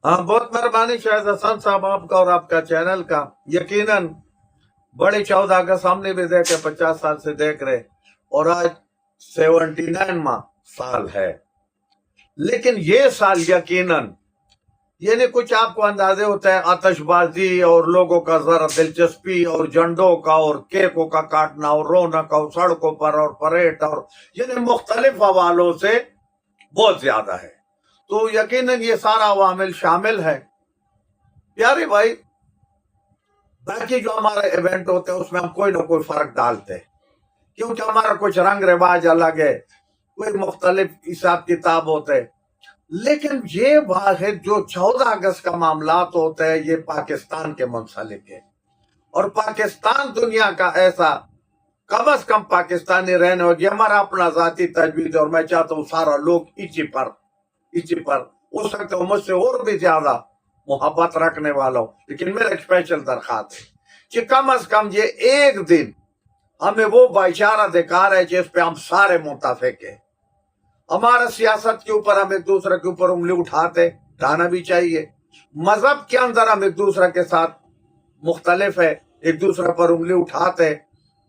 हाँ, बहुत मेहरबानी शाहिद हसन साहब आपका और आपका चैनल का। यकीनन बड़े 14 अगस्त सामने भी देखे, 50 साल से देख रहे, और आज 79वां साल है। लेकिन ये साल यकीनन यानी कुछ आपको अंदाजे होता है आतशबाजी और लोगों का जरा दिलचस्पी और झंडों का और केकों का काटना और रौनक और सड़कों पर और परेड और यानी मुख्तलिफ हवालों से बहुत ज्यादा है। तो यकीनन ये सारा अवामिल शामिल है। प्यारे भाई, बाकी जो हमारे इवेंट होते हैं उसमें हम कोई ना कोई फर्क डालते हैं, क्योंकि हमारा कुछ रंग रिवाज अलग है, कोई मुख्तलिफ हिसाब किताब होते हैं। लेकिन ये वाहिद जो 14 अगस्त का मामलात होते हैं ये पाकिस्तान के मुंसलिक है, और पाकिस्तान दुनिया का ऐसा कम अज कम पाकिस्तानी रहने और ये हमारा अपना जाती तजवीज, और मैं चाहता हूँ सारा लोग इसी पर हो सकता है मुझसे और भी ज्यादा मोहब्बत रखने वाला हो, लेकिन मेरा एक स्पेशल दरखास्त है कि कम अज कम ये एक दिन हमें वो भाईचारा दिखा रहे जिस पे हम सारे मुत्तफिक हैं। हमारा सियासत के ऊपर हम एक दूसरे के ऊपर उंगली उठाना भी चाहिए। मजहब के अंदर हम एक दूसरे के साथ मुख्तलिफ है, एक दूसरे पर उंगली उठाते।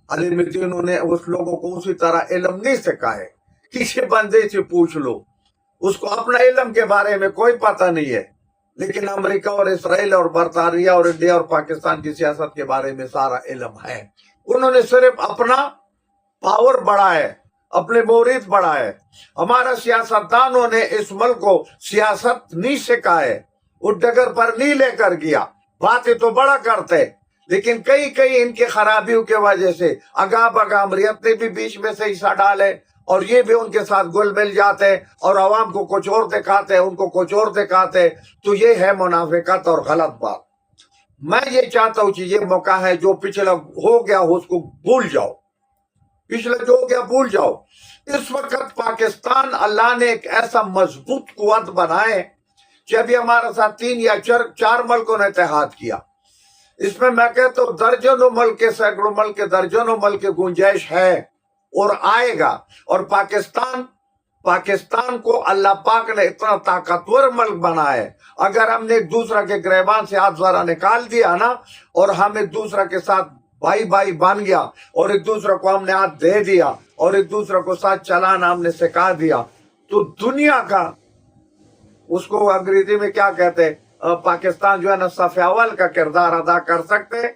अलीमुद्दीन ने उस लोगों को उसी तरह इल्म नहीं सिखाया है। किसी बंदे से पूछ लो, उसको अपना इल्म के बारे में कोई पता नहीं है, लेकिन अमेरिका और इसराइल और बरतानिया और इंडिया और पाकिस्तान की सियासत के बारे में सारा इल्म है। उन्होंने सिर्फ अपना पावर बढ़ाया, अपने मोरीद बढ़ाए। हमारा सियासतदानों ने इस मुल्क को सियासत नहीं सिखाए, उस डगर पर नहीं लेकर गया। बातें तो बड़ा करते, लेकिन कई इनके खराबियों की वजह से अगा बगा अमरीत ने भी बीच में से हिस्सा डाले, और ये भी उनके साथ गुल मिल जाते और अवाम को कुछ और दिखाते, उनको कुछ और दिखाते। तो ये है मुनाफिकत और गलत बात। मैं ये चाहता हूँ कि ये मौका है, जो पिछला हो गया उसको भूल जाओ, पिछला जो हो गया भूल जाओ। इस वक्त पाकिस्तान अल्लाह ने एक ऐसा मजबूत कुव्वत बनाए कि अभी हमारे साथ 3 या 4 मुल्कों ने इत्तेहाद किया। इसमें मैं कहता हूँ दर्जनों मुल्क के, सैकड़ों मुल्क के, दर्जनों मुल्क की गुंजाइश है और आएगा। और पाकिस्तान को अल्लाह पाक ने इतना ताकतवर मुल्क बनाया है। अगर हमने एक दूसरे के गिरबान से हाथ जरा निकाल दिया ना, और हम एक दूसरे के साथ भाई भाई बन गया, और एक दूसरे को हमने हाथ दे दिया, और एक दूसरे को साथ चलाना हमने सिखा दिया, तो दुनिया का, उसको अंग्रेजी में क्या कहते हैं, पाकिस्तान जो है ना सफ़े अव्वल का किरदार अदा कर सकते,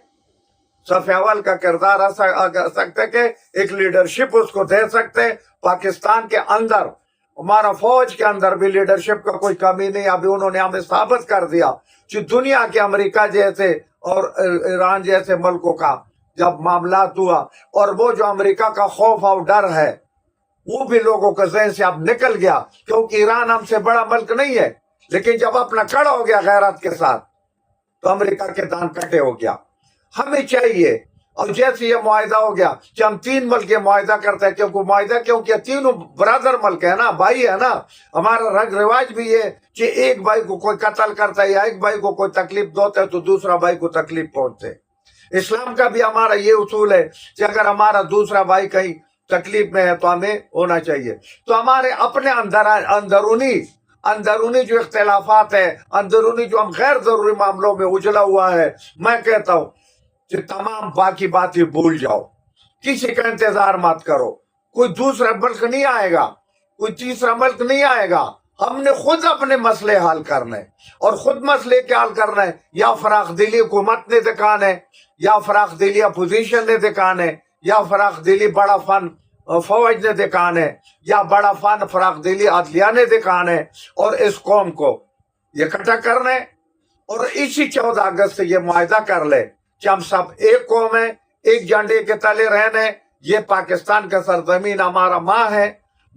सफ़े अव्वल का किरदार अदा कर सकते कि एक लीडरशिप उसको दे सकते। पाकिस्तान के अंदर, हमारा फौज के अंदर भी लीडरशिप का कोई कमी नहीं। अभी उन्होंने हमें साबित कर दिया कि दुनिया के अमेरिका जैसे और ईरान जैसे मुल्कों का जब मामला हुआ, और वो जो अमेरिका का खौफ और डर है वो भी लोगों के ज़हन से अब निकल गया, क्योंकि ईरान हमसे बड़ा मुल्क नहीं है, लेकिन जब अपना खड़ा हो गया गैरत के साथ तो अमेरिका के दान कटे हो गया। हमें चाहिए, और जैसे ये मुआहिदा हो गया कि हम 3 मुल्क के मुआहिदा करते हैं, क्योंकि तीनों ब्रदर मुल्क है ना, भाई है ना। हमारा रंग रिवाज भी है कि एक भाई को कोई कत्ल करता है या एक भाई को कोई तकलीफ देता है तो दूसरा भाई को तकलीफ पहुंचते। इस्लाम का भी हमारा ये उसूल है कि अगर हमारा दूसरा भाई कहीं तकलीफ में है तो हमें होना चाहिए। तो हमारे अपने अंदरूनी जो इख्तिलाफात है, अंदरूनी जो हम गैर जरूरी मामलों में उजला हुआ है, मैं कहता हूँ कि तमाम बाकी बातें भूल जाओ, किसी का इंतजार मत करो। कोई दूसरा मुल्क नहीं आएगा, कोई तीसरा मुल्क नहीं आएगा। हमने खुद अपने मसले हल करने, और खुद मसले क्या हल करना है, या फराख दिली हुकूमत ने दिखाने, या फराख दिली अपोजिशन ने दिखाने, या फराख दिली बड़ा फन फौज ने दिखाने, या बड़ा फन फराख दिली अदलिया ने दिखाने, और इस कौम को इकट्ठा करने। और इसी 14 अगस्त से ये मुआहिदा कर ले कि हम सब एक कौम है, एक झंडे के तले रहने। ये पाकिस्तान का सरजमीन हमारा माँ है।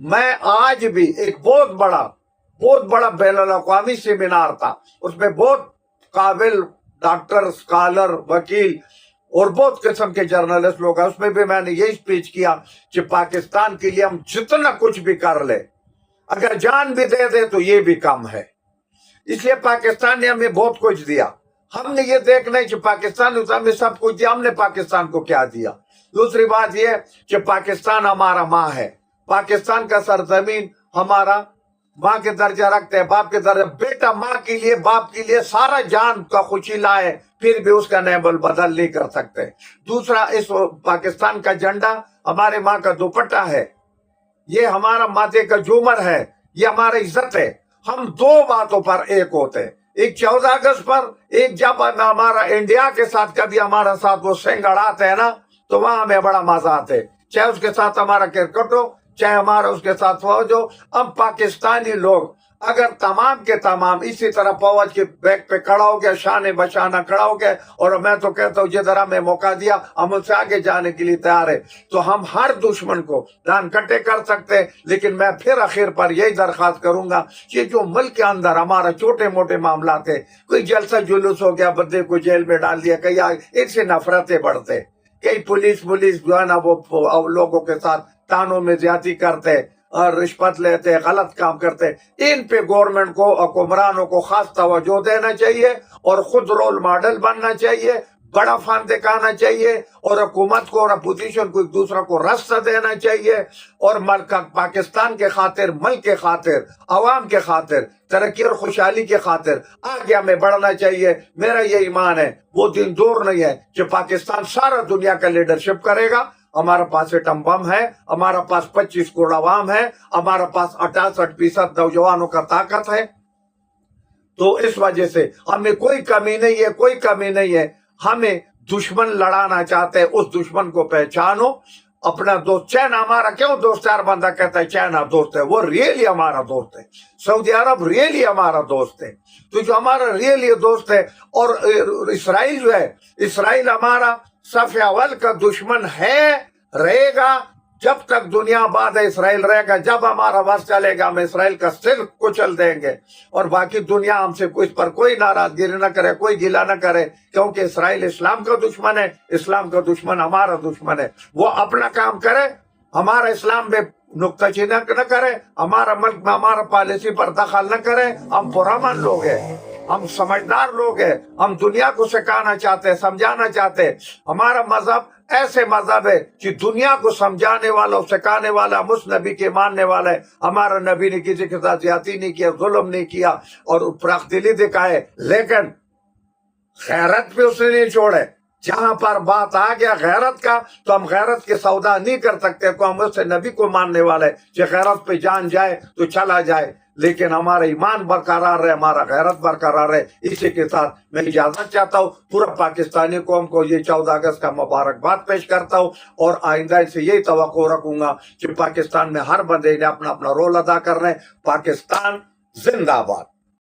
मैं आज भी एक बहुत बड़ा बैनुल अक़वामी सेमिनार था, उसमें बहुत काबिल डॉक्टर, स्कॉलर, वकील और बहुत किस्म के जर्नलिस्ट लोग हैं। उसमें भी मैंने यही स्पीच किया कि पाकिस्तान के लिए हम जितना कुछ भी कर ले, अगर जान भी दे दे तो ये भी कम है। इसलिए पाकिस्तान ने हमें बहुत कुछ दिया। हमने ये देखना है कि पाकिस्तान ने हमें सब कुछ दिया, हमने पाकिस्तान को क्या दिया। दूसरी बात यह कि पाकिस्तान हमारा माँ है, पाकिस्तान का सरजमीन हमारा माँ के दर्जा रखते हैं, बाप के दर्जा। बेटा माँ के लिए बाप के लिए सारा जान का खुशी लाए, फिर भी उसका नेबल बदल नहीं कर सकते। दूसरा, इस पाकिस्तान का झंडा हमारे माँ का दुपट्टा है, ये हमारा माथे का झूमर है, ये हमारा इज्जत है। हम दो बातों पर एक होते हैं, एक 14 अगस्त पर, एक जब हमारा इंडिया के साथ कभी हमारा साथ वो सिंग अड़ाते हैं ना, तो वहां हमें बड़ा मजा आता है, चाहे उसके साथ हमारा क्रिकेट हो, चाहे हमारा उसके साथ फौज हो। अब पाकिस्तानी लोग अगर तमाम के तमाम इसी तरह फौज के बैक पे खड़ा हो गया, शान बशाना खड़ा हो गया, और मैं तो कहता हूँ जिधर हमें मौका दिया हम उससे आगे जाने के लिए तैयार है, तो हम हर दुश्मन को दान कट्टे कर सकते हैं। लेकिन मैं फिर आखिर पर यही दरख्वास्त करूंगा कि जो मुल्क के अंदर हमारा छोटे मोटे मामला थे, कोई जलसा जुलूस हो गया, बंदे को जेल में डाल दिया, कई इनसे नफरतें बढ़ते, कई पुलिस जो है ना वो लोगों के साथ तानों में ज्यादती करते और रिश्वत लेते, गलत काम करते। इन पे गवर्नमेंट को, हुक्मरानों को खास तवज्जो देना चाहिए और खुद रोल मॉडल बनना चाहिए, बड़ा फन दिखाना चाहिए, और हुकूमत को और अपोजिशन को एक दूसरे को रास्ता देना चाहिए, और पाकिस्तान के खातिर, मुल्क के खातिर, अवाम के खातिर, तरक्की और खुशहाली के खातिर आगे हमें बढ़ना चाहिए। मेरा ये ईमान है, वो दिन दूर नहीं है कि पाकिस्तान सारा दुनिया का लीडरशिप करेगा। हमारे पास एटम बम है, हमारा पास 25 करोड़ अवाम है, हमारा पास 68% नौजवानों का ताकत है। तो इस वजह से हमें कोई कमी नहीं है, कोई कमी नहीं है। हमें दुश्मन लड़ाना चाहते हैं, उस दुश्मन को पहचानो, अपना दोस्त। चाइना हमारा क्यों दोस्त है? हर बंदा कहता है चाइना दोस्त है, वो रियली हमारा दोस्त है। सऊदी अरब रियली हमारा दोस्त है। तो जो हमारा रियली दोस्त है, और इसराइल जो है, इसराइल हमारा सफ़े अव्वल का दुश्मन है, रहेगा जब तक दुनिया आबाद है, इसराइल रहेगा। जब हमारा बस चलेगा हम इसराइल का सिर कुचल देंगे, और बाकी दुनिया हमसे इस पर कोई नाराजगी न करे, कोई गिला न करे, क्योंकि इसराइल इस्लाम का दुश्मन है, इस्लाम का दुश्मन हमारा दुश्मन है। वो अपना काम करे, हमारा इस्लाम में नुक्ताचीनी न करे, हमारा मुल्क में हमारा पॉलिसी पर दखल न करे। हम पुरअमन लोग हैं, हम समझदार लोग हैं, हम दुनिया को सिखाना चाहते हैं, समझाना चाहते हैं। हमारा मजहब ऐसे मजहब है कि दुनिया को समझाने वाला, सिखाने वाला, हम उस नबी के मानने वाला है। हमारा नबी ने किसी के साथ ज्यादती नहीं किया, जुल्म नहीं किया, और प्रख्तिली दिखाए, लेकिन गैरत पे उसने नहीं छोड़े। जहां पर बात आ गया गैरत का, तो हम गैरत के सौदा नहीं कर सकते, को हम उससे नबी को मानने वाले कि गैरत पे जान जाए तो चला जाए, लेकिन हमारा ईमान बरकरार रहे, हमारा गैरत बरकरार रहे। इसी के साथ मैं इजाजत चाहता हूँ। पूरा पाकिस्तानी कौम को ये 14 अगस्त का मुबारकबाद पेश करता हूँ, और आइंदा से यही तवक्को रखूंगा कि पाकिस्तान में हर बंदे ने अपना अपना रोल अदा कर रहे हैं। पाकिस्तान जिंदाबाद।